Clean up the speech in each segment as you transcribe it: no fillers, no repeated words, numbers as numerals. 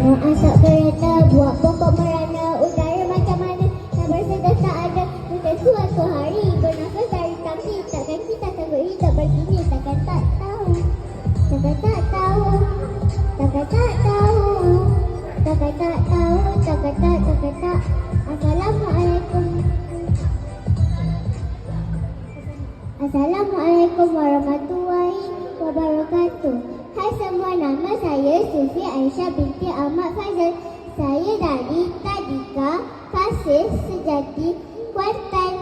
Asap kereta buat pokok merana. Udara macam mana nak bersedar tak ada. Bukan suatu hari bernafas dari tangki. Takkan kita sanggup hidup begini. Takkan tak tahu. Takkan tak tahu. Takkan tak tahu. Takkan tak tahu. Takkan tak. Assalamualaikum. Assalamualaikum warahmatullahi wabarakatuh. Hai semua, nama saya Sufi Aisyah binti Ahmad Fazal. Saya dari Tadika, Kasih Sejati, Kuantan.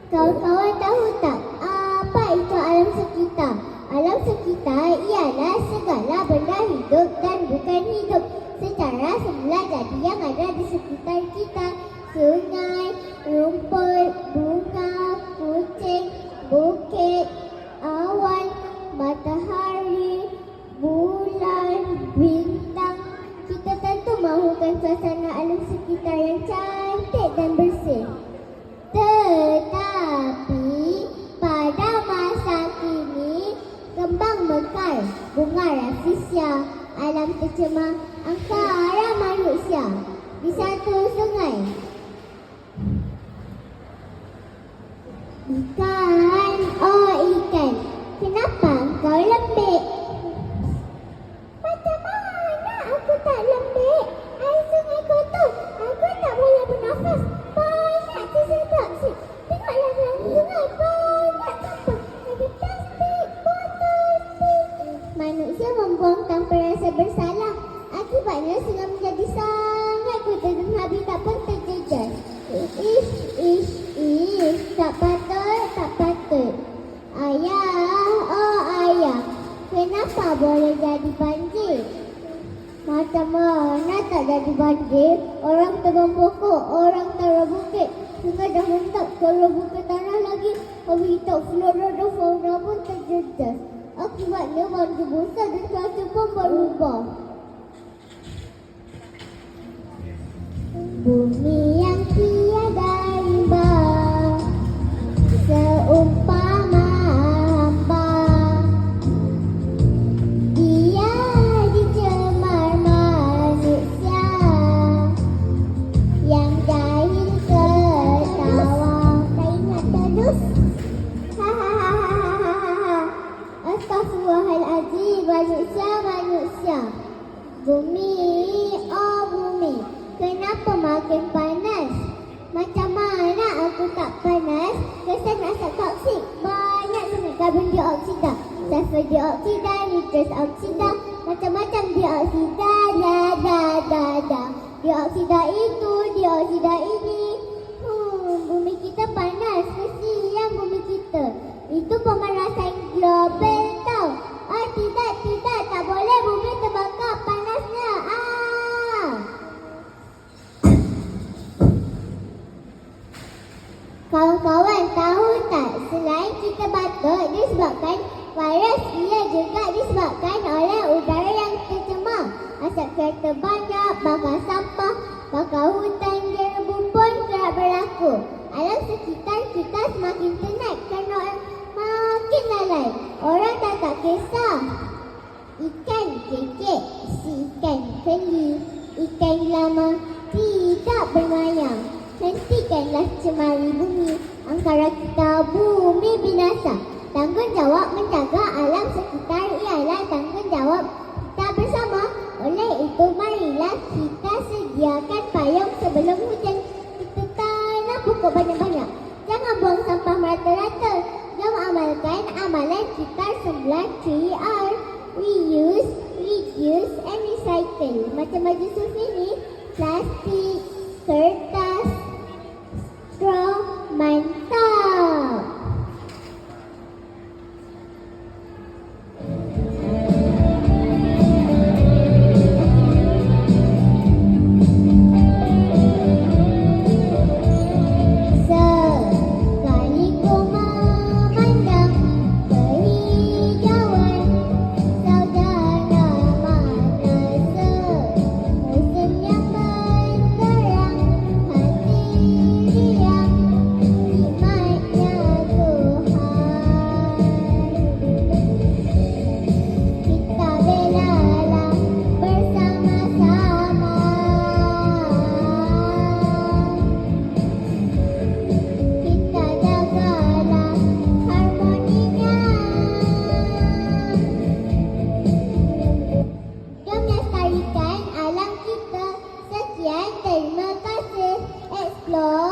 Kawan-kawan tahu tak apa itu alam sekitar? Alam sekitar ialah segala benda hidup dan bukan hidup secara semula jadi yang ada di sekitar kita. Sungai, rumput, bunga, kucing, bukit, awan, matahari, bulan, bintang. Kita tentu mahukan suasana alam sekitar yang cantik dan bersih. Tetapi pada masa kini kembang mekar, bunga rafisia, alam tercemar angkara manusia. Di satu sungai, ikan, oh ikan, kenapa kau lembik? Macam mana aku tak lembik? Air sungai kotor, aku tak boleh bernafas. Banyak tersedap sih. Tengoklah dalam sungai, banyak sampah. Ada plastik, botol, manusia membuang tanpa rasa bersalah. Akibatnya sungai menjadi sangat kotor dan habitat pun terjejas. Tak patut. Ayah, oh ayah, kenapa boleh jadi banjir? Macam mana tak jadi banjir? Orang tebang pokok, orang taruh bukit. Sungai dah hentak kalau buka tanah lagi. Habitat flora dan fauna pun terjejas. Akibatnya banjir besar dan cuaca pun berubah. Bumi yang tiada rimba, seumpama hamba, dia dicemar manusia yang jahil ketawa. Tak ingat terus. Astaghfirullahaladzim. Manusia. Bumi, oh bumi, kenapa makin panas? Macam mana aku tak panas? Kesan asap toksik banyak sangat. Karbon dioksida, sulfur dioksida, nitrous oksida, macam-macam dioksida. Dioksida itu, dioksida ini. Bumi kita panas. Kesian bumi kita. Itu pemanasan global tau. Tidak, tak boleh bumi terbakar panasnya. Kawan-kawan tahu tak, selain kita batuk disebabkan virus, ia juga disebabkan oleh udara yang tercemar. Asap kereta banyak, bakar sampah, bakar hutan, debu pun kerap berlaku. Alam sekitar kita semakin tenat kerana orang makin lalai. Orang tak kisah. Ikan kekek, si ikan keli, ikan lama tidak bermayang. Hentikanlah cemari bumi, angkara kita bumi binasa. Tanggungjawab menjaga alam sekitar ialah tanggungjawab kita bersama. Oleh itu marilah kita sediakan payung sebelum hujan. Kita tanam pokok banyak-banyak. Jangan buang sampah merata-rata. Jom amalkan amalan kita 9 3R. Reuse, reduce and recycle. Macam baju Sufi ni, plastik, kertas, straw, mantap. Sekali ku memandang kehijauan saudara mana musim yang berkenan. Loh,